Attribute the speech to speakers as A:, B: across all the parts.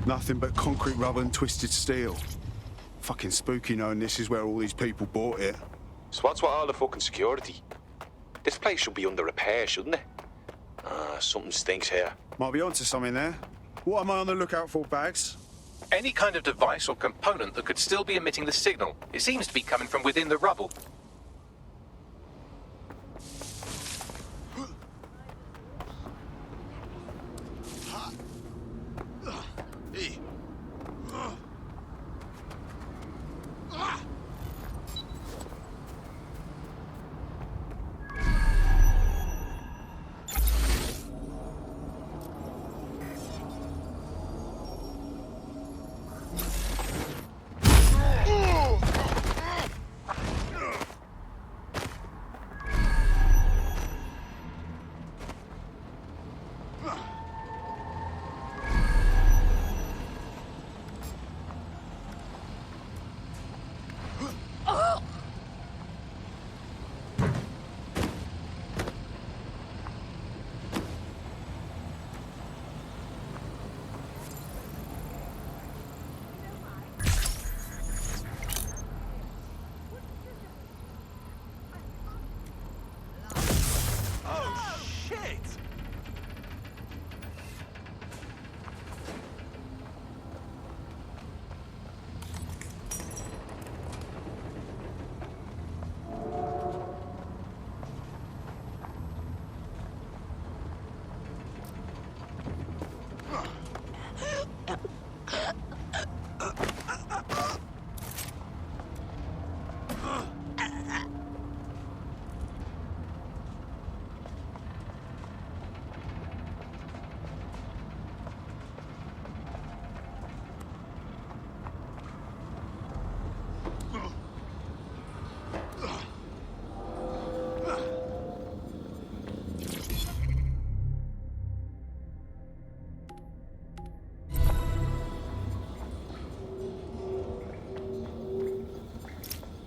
A: Nothing but concrete rubber and twisted steel. Fucking spooky knowing this is where all these people bought it.
B: So what's with all the fucking security? This place should be under repair, shouldn't it? Something stinks here.
A: Might be onto something there. What am I on the lookout for, Bags?
C: Any kind of device or component that could still be emitting the signal. It seems to be coming from within the rubble.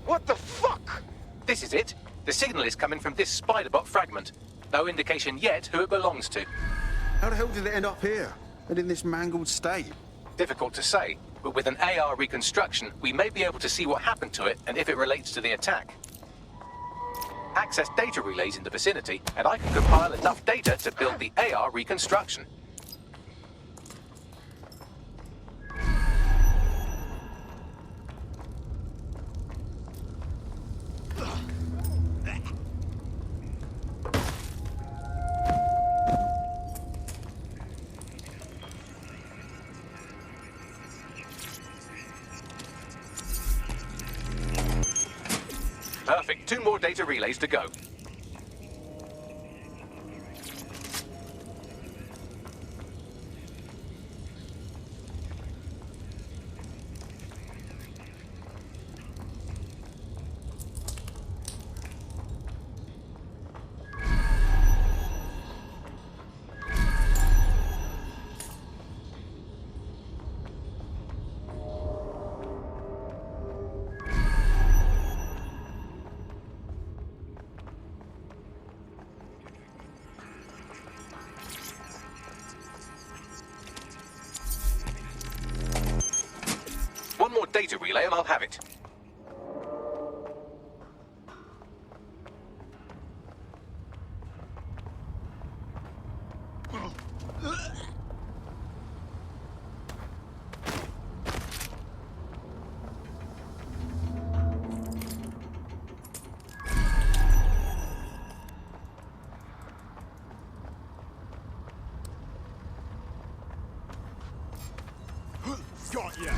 C: What the fuck? This is it. The signal is coming from this Spiderbot fragment. No indication yet who it belongs to.
A: How the hell did it end up here? And in this mangled state?
C: Difficult to say, but with an AR reconstruction, we may be able to see what happened to it and if it relates to the attack. Access data relays in the vicinity, and I can compile enough data to build the AR reconstruction. Perfect. 2 more data relays to go. One more data relay and I'll have it.
A: Got ya!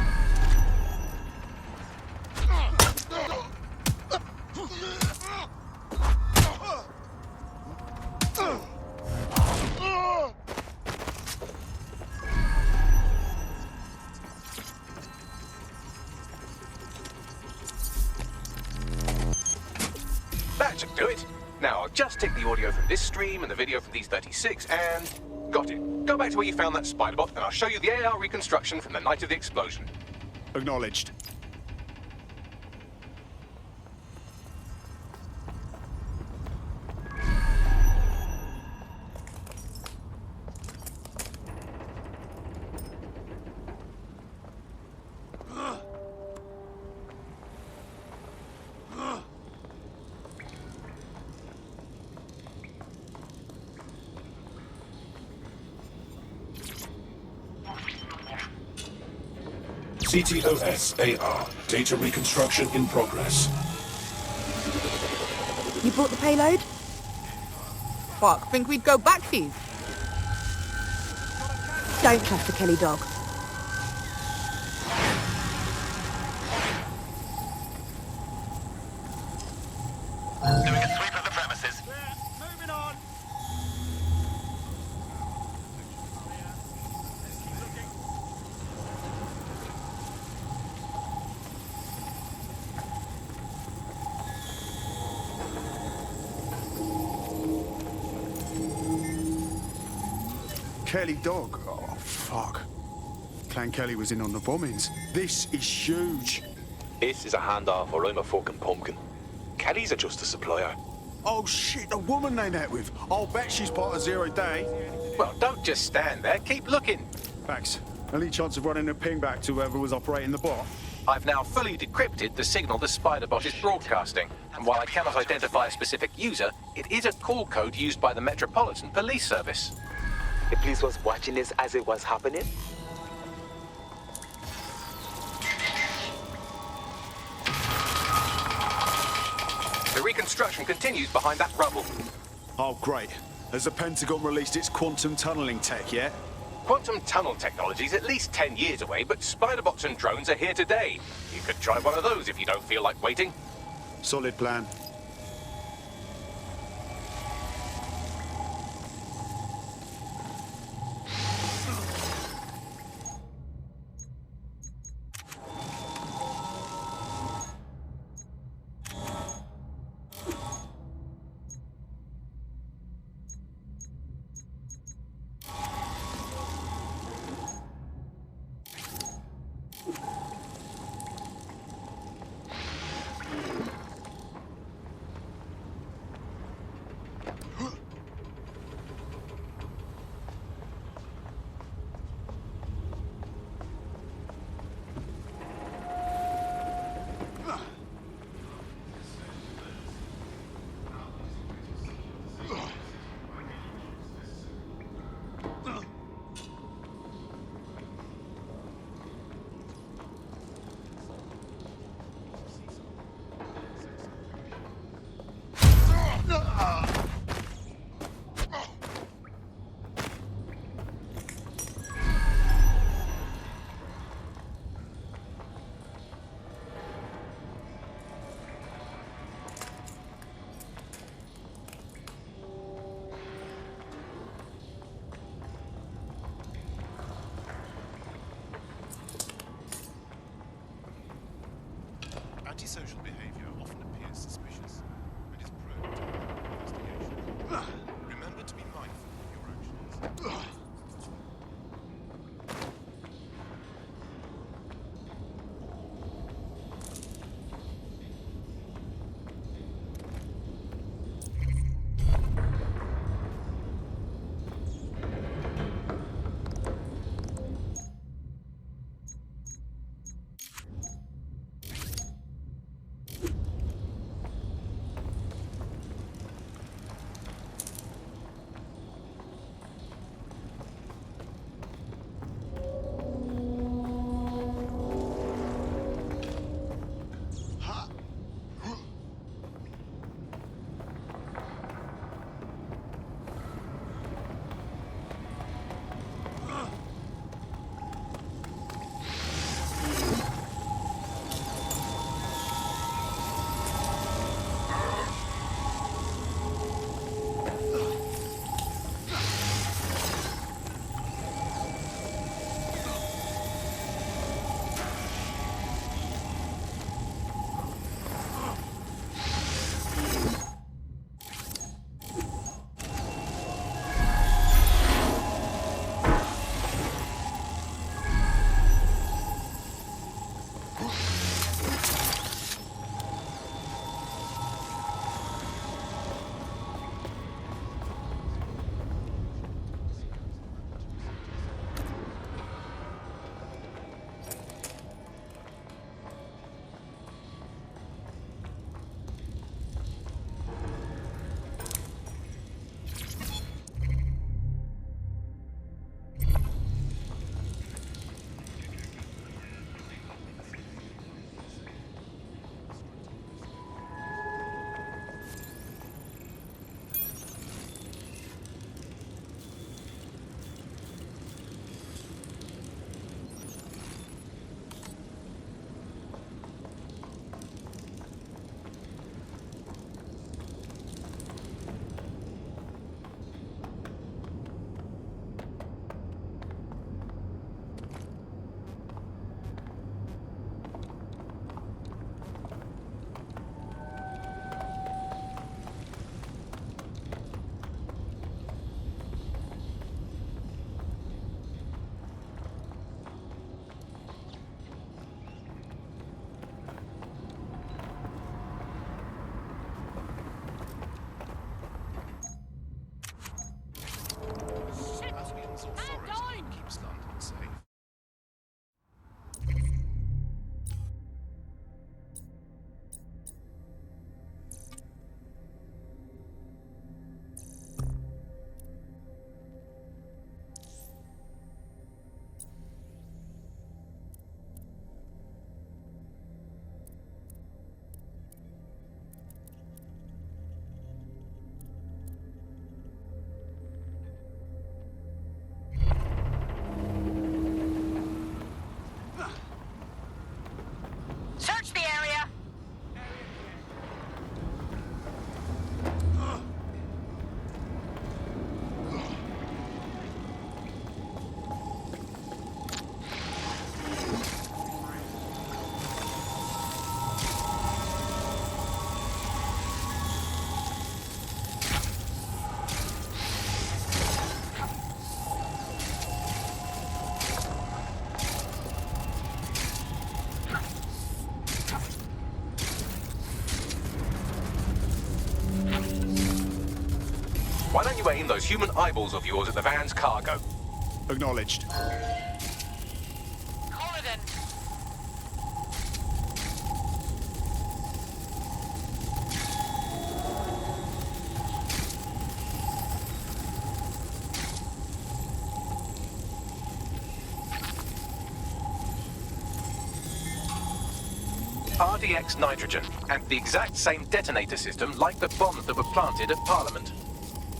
C: That should do it. Now, I'll just take the audio from this stream and the video from these 36 and... Got it. Go back to where you found that Spiderbot and I'll show you the AR reconstruction from the night of the explosion.
A: Acknowledged.
D: CTOS-AR. Data reconstruction in progress.
E: You brought the payload?
F: Fuck, think we'd go back for you?
E: Don't trust the Kelly dog.
G: Doing a sweep of the premises.
A: Moving on. Kelly dog. Oh, fuck. Clan Kelly was in on the bombings. This is huge.
B: This is a handoff or I'm a fucking pumpkin. Kelly's are just a supplier.
A: Oh, shit, the woman they met with. I'll bet she's part of Zero Day.
C: Well, don't just stand there. Keep looking.
A: Thanks. Any chance of running a ping back to whoever was operating the bot?
C: I've now fully decrypted the signal the Spider-Bot is broadcasting. And while I cannot identify a specific user, it is a call code used by the Metropolitan Police Service.
H: The police was watching this as it was happening.
C: The reconstruction continues behind that rubble.
A: Oh, great. Has the Pentagon released its quantum tunneling tech yet?
C: Quantum tunnel technology is at least 10 years away, but Spider-Bots and drones are here today. You could try one of those if you don't feel like waiting.
A: Solid plan.
I: Antisocial behavior often appears suspicious and is prone to investigation. Remember to be mindful of your actions.
C: you aim those human eyeballs of yours at the van's cargo.
A: Acknowledged.
G: Call it in.
C: RDX nitrogen, and the exact same detonator system like the bombs that were planted at Parliament.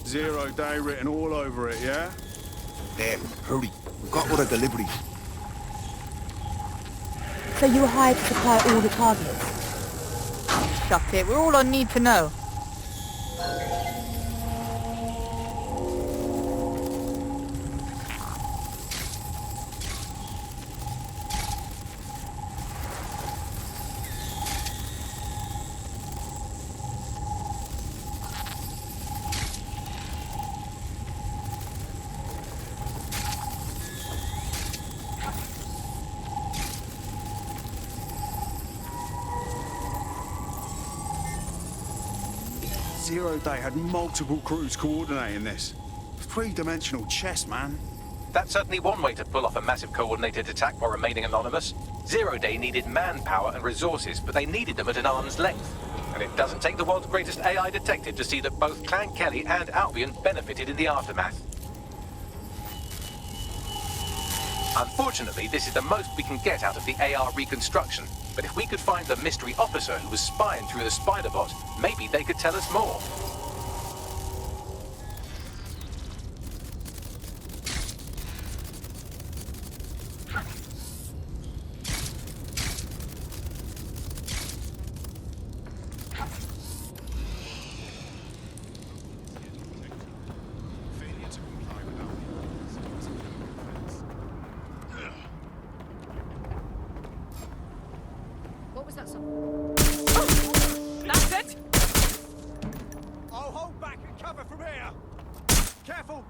A: 0 day written all over it, yeah?
J: Damn, hurry. We've got other deliveries.
E: So you were hired to supply all the targets?
F: Shut it, we're all on need to know.
A: Zero Day had multiple crews coordinating this. Three-dimensional chess, man.
C: That's certainly one way to pull off a massive coordinated attack while remaining anonymous. Zero Day needed manpower and resources, but they needed them at an arm's length. And it doesn't take the world's greatest AI detective to see that both Clan Kelly and Albion benefited in the aftermath. Unfortunately, this is the most we can get out of the AR reconstruction. But if we could find the mystery officer who was spying through the spider bot, maybe they could tell us more.
I: Failure to comply with our orders was a criminal offense.
K: What was that song? That's it!
J: I'll hold back and cover from here. Careful.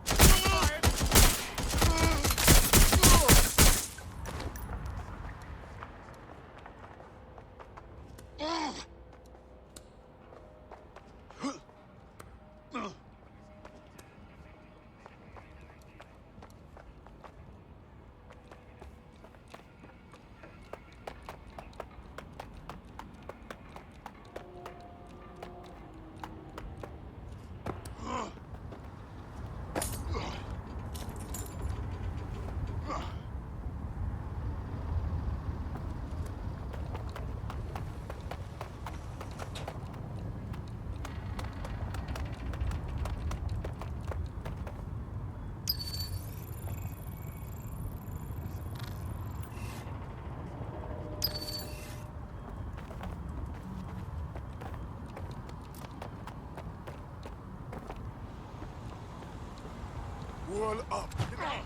I: Wall up.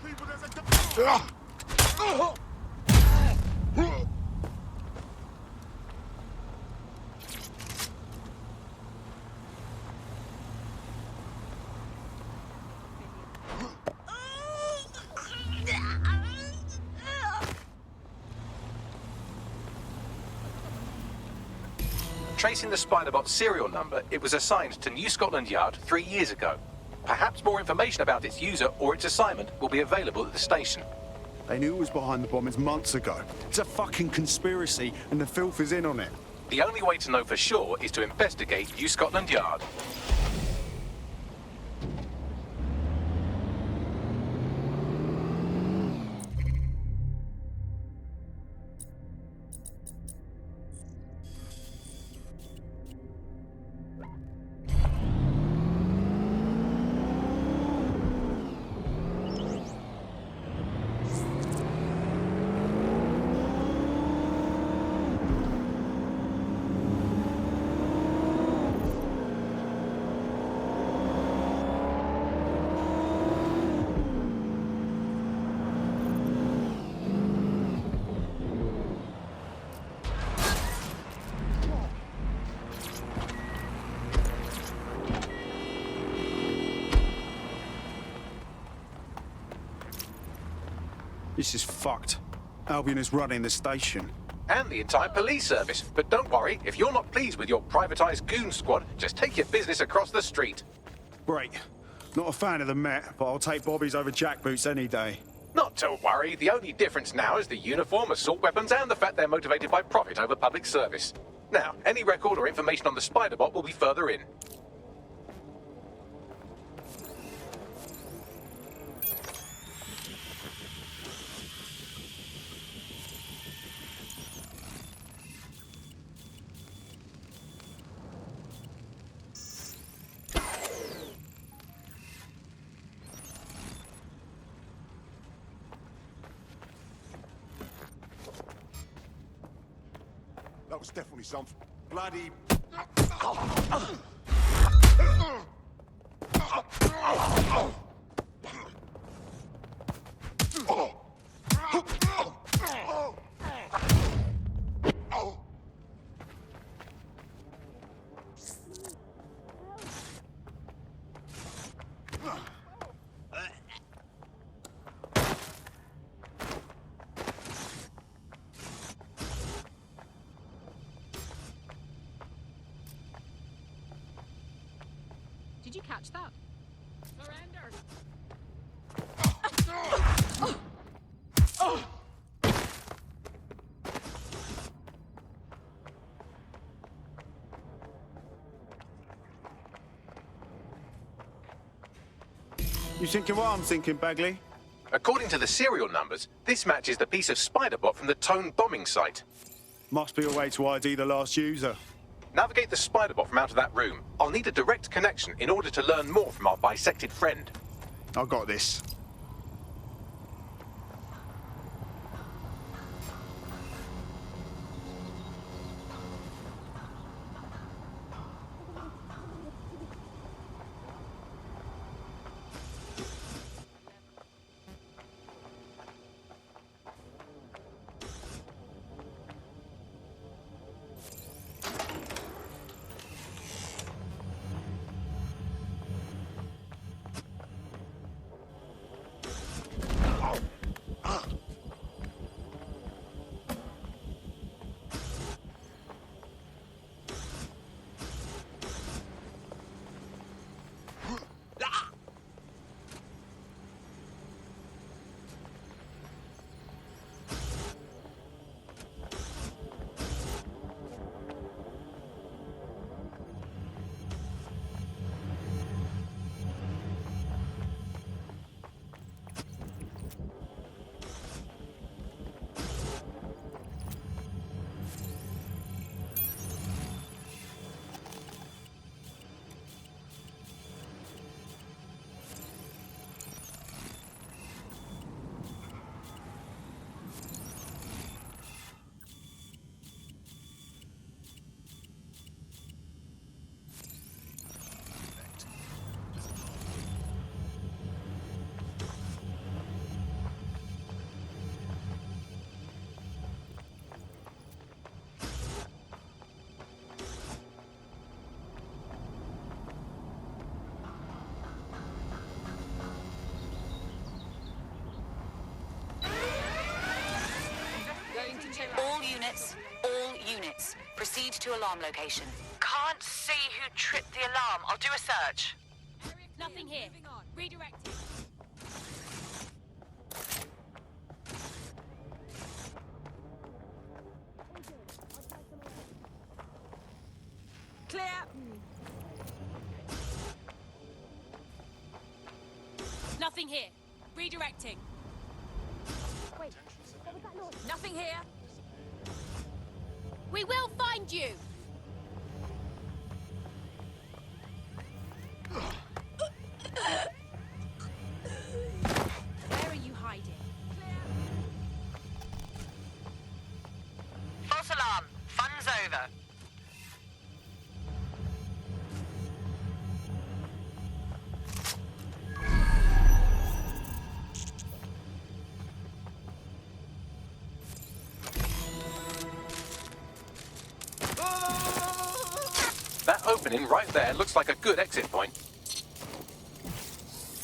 I: People, there's
C: Tracing the Spiderbot serial number, it was assigned to New Scotland Yard 3 years ago. Perhaps more information about its user or its assignment will be available at the station.
A: They knew it was behind the bombings months ago. It's a fucking conspiracy, and the filth is in on it.
C: The only way to know for sure is to investigate New Scotland Yard.
A: This is fucked. Albion is running the station.
C: And the entire police service. But don't worry, if you're not pleased with your privatized goon squad, just take your business across the street.
A: Great. Not a fan of the Met, but I'll take Bobby's over jackboots any day.
C: Not to worry, the only difference now is the uniform, assault weapons, and the fact they're motivated by profit over public service. Now, any record or information on the Spider-Bot will be further in.
A: That was definitely something. Bloody...
K: Did you catch that? Surrender!
A: You thinking what I'm thinking, Bagley?
C: According to the serial numbers, this matches the piece of Spider-Bot from the Tone bombing site.
A: Must be a way to ID the last user.
C: Navigate the Spider-Bot from out of that room. I'll need a direct connection in order to learn more from our bisected friend.
A: I got this.
L: All units, proceed to alarm location. Can't see who tripped the alarm. I'll do a search.
K: Nothing here. Redirecting.
F: Clear.
K: Nothing here. Redirecting.
E: Wait, what was that noise?
K: Nothing here. We will find you. Where are you hiding?
L: False alarm. Fun's over.
C: That opening right there looks like a good exit point.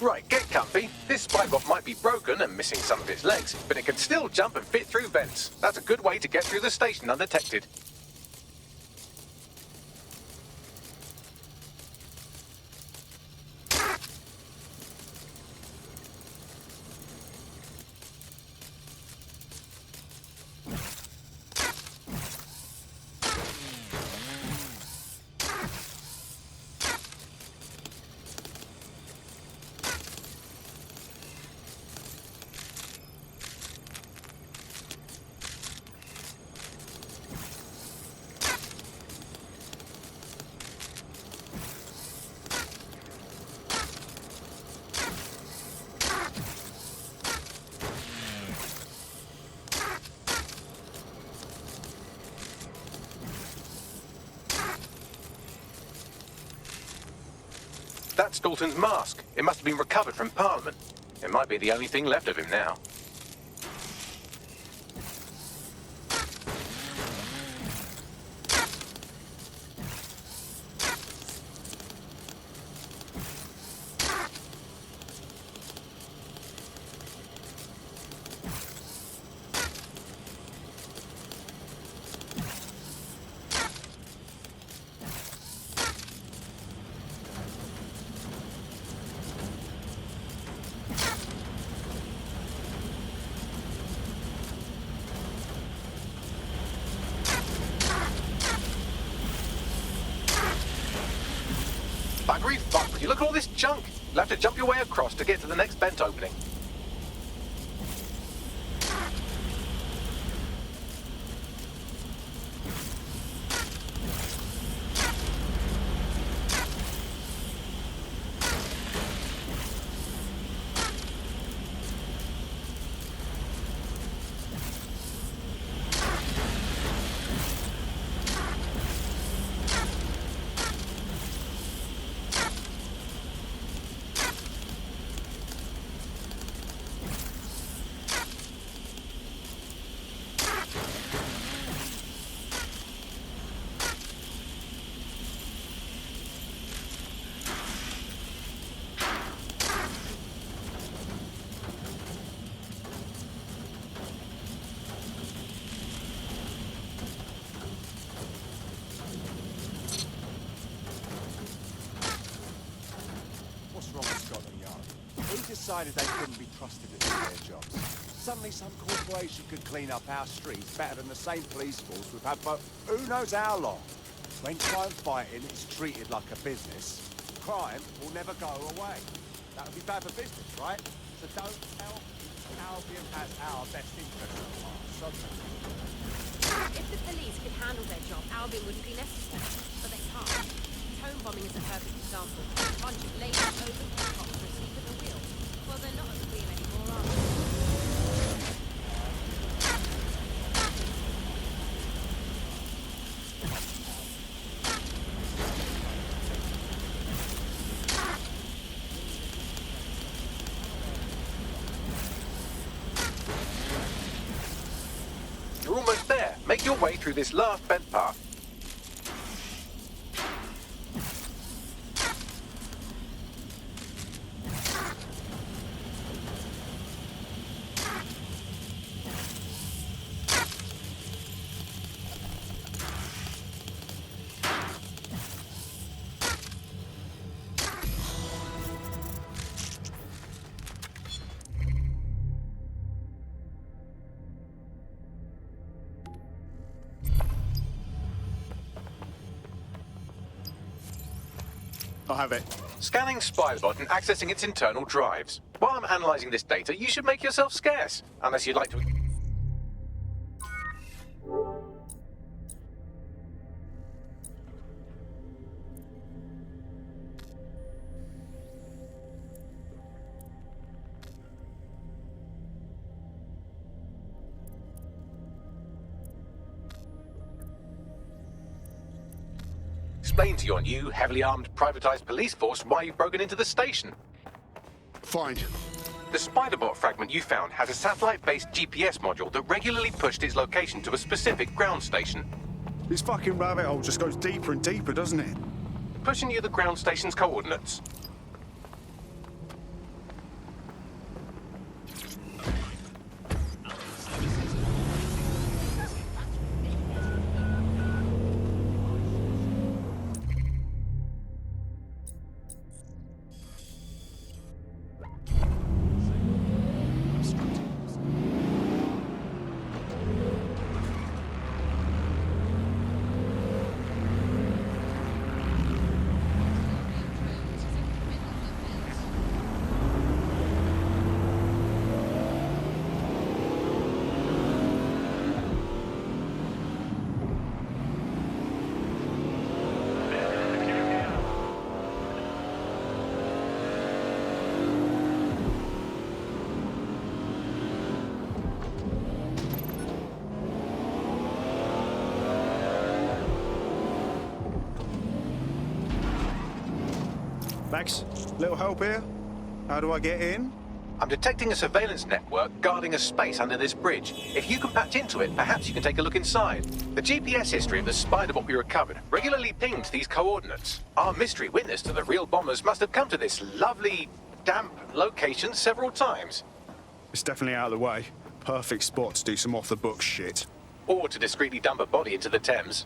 C: Right, get comfy. This Spider-Bot might be broken and missing some of its legs, but it can still jump and fit through vents. That's a good way to get through the station undetected. That's Dalton's mask. It must have been recovered from Parliament. It might be the only thing left of him now. Buggery fuck, would you look at all this junk? You'll have to jump your way across to get to the next vent opening.
J: What's wrong with Scotland Yard? Who decided they couldn't be trusted to do their jobs? Suddenly some corporation could clean up our streets better than the same police force we've had for who knows how long. When crime fighting is treated like a business, crime will never go away. That would be bad for business, right? So don't tell Albion has our best interest at heart.
K: If the police could handle their job, Albion wouldn't be necessary. But they can't. Home bombing is a perfect example. A bunch of lazy overhead cops asleep at the wheel. Well, they're not at the wheel anymore, are they?
C: You're almost there. Make your way through this last vent path.
A: I have it.
C: Scanning Spybot and accessing its internal drives. While I'm analysing this data, you should make yourself scarce. Unless you'd like to... Explain to your new, heavily armed, privatized police force why you've broken into the station.
A: Fine.
C: The Spiderbot fragment you found has a satellite-based GPS module that regularly pushed its location to a specific ground station.
A: This fucking rabbit hole just goes deeper and deeper, doesn't it?
C: Pushing you the ground station's coordinates.
A: Thanks. Little help here? How do I get in?
C: I'm detecting a surveillance network guarding a space under this bridge. If you can patch into it, perhaps you can take a look inside. The GPS history of the spider bot we recovered regularly pinged these coordinates. Our mystery witness to the real bombers must have come to this lovely, damp location several times.
A: It's definitely out of the way. Perfect spot to do some off-the-book shit.
C: Or to discreetly dump a body into the Thames.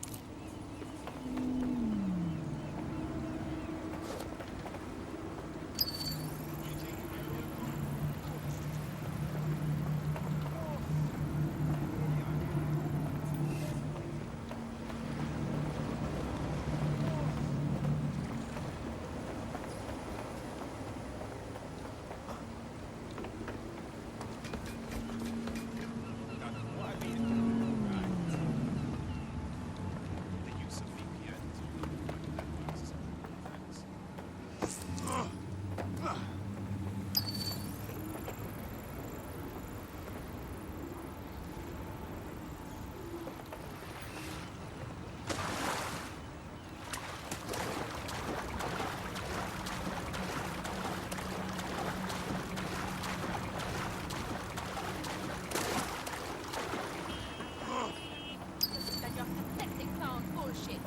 K: And your pathetic clown bullshit.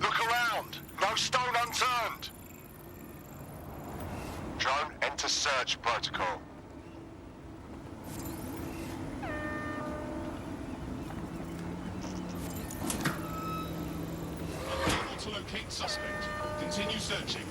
G: Look around! No stone unturned! Drone, enter search protocol.
D: Unable to locate suspect. Continue searching.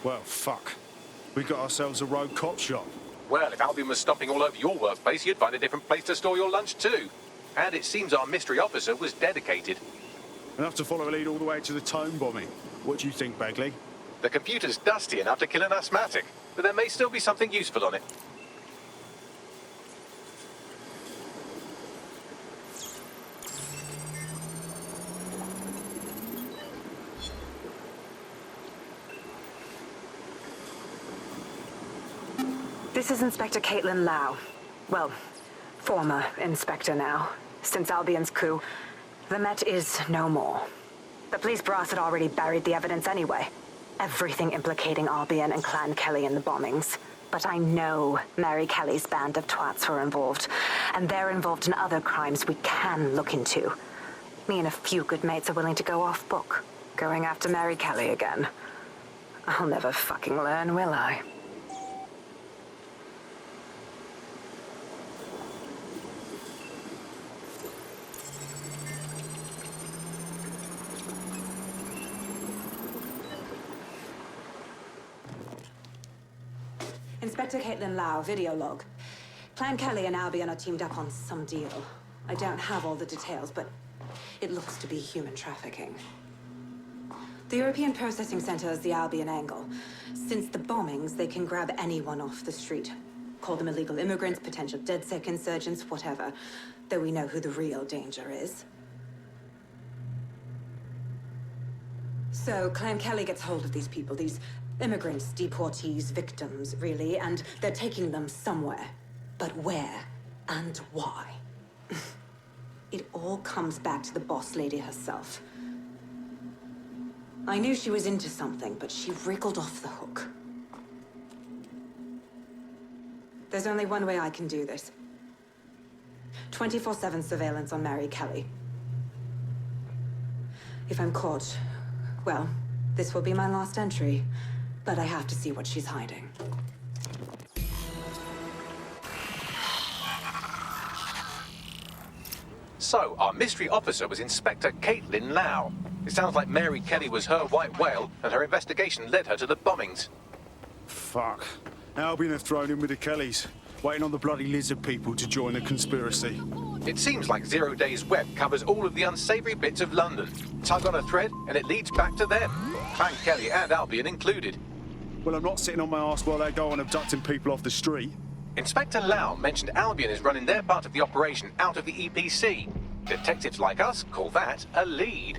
A: Well, fuck. We got ourselves a rogue cop shop.
C: Well, if Albion was stomping all over your workplace, you'd find a different place to store your lunch too. And it seems our mystery officer was dedicated.
A: Enough to follow a lead all the way to the Tome bombing. What do you think, Bagley?
C: The computer's dusty enough to kill an asthmatic, but there may still be something useful on it.
L: This is Inspector Caitlin Lau. Well, former inspector now. Since Albion's coup, the Met is no more. The police brass had already buried the evidence anyway. Everything implicating Albion and Clan Kelly in the bombings. But I know Mary Kelly's band of twats were involved, and they're involved in other crimes we can look into. Me and a few good mates are willing to go off book, going after Mary Kelly again. I'll never fucking learn, will I? Inspector Caitlin Lau, video log. Clan Kelly and Albion are teamed up on some deal. I don't have all the details, but it looks to be human trafficking. The European Processing Center is the Albion angle. Since the bombings, they can grab anyone off the street. Call them illegal immigrants, potential DedSec insurgents, whatever. Though we know who the real danger is. So, Clan Kelly gets hold of these people, these immigrants, deportees, victims, really, and they're taking them somewhere. But where and why? It all comes back to the boss lady herself. I knew she was into something, but she wriggled off the hook. There's only one way I can do this. 24/7 surveillance on Mary Kelly. If I'm caught, well, this will be my last entry. But I have to see what she's hiding.
C: So, our mystery officer was Inspector Caitlin Lau. It sounds like Mary Kelly was her white whale, and her investigation led her to the bombings.
A: Fuck. Albion have thrown in with the Kellys, waiting on the bloody lizard people to join the conspiracy.
C: It seems like Zero Days Web covers all of the unsavory bits of London. Tug on a thread, and it leads back to them. Clan Kelly and Albion included.
A: Well, I'm not sitting on my ass while they go on abducting people off the street.
C: Inspector Lau mentioned Albion is running their part of the operation out of the EPC. Detectives like us call that a lead.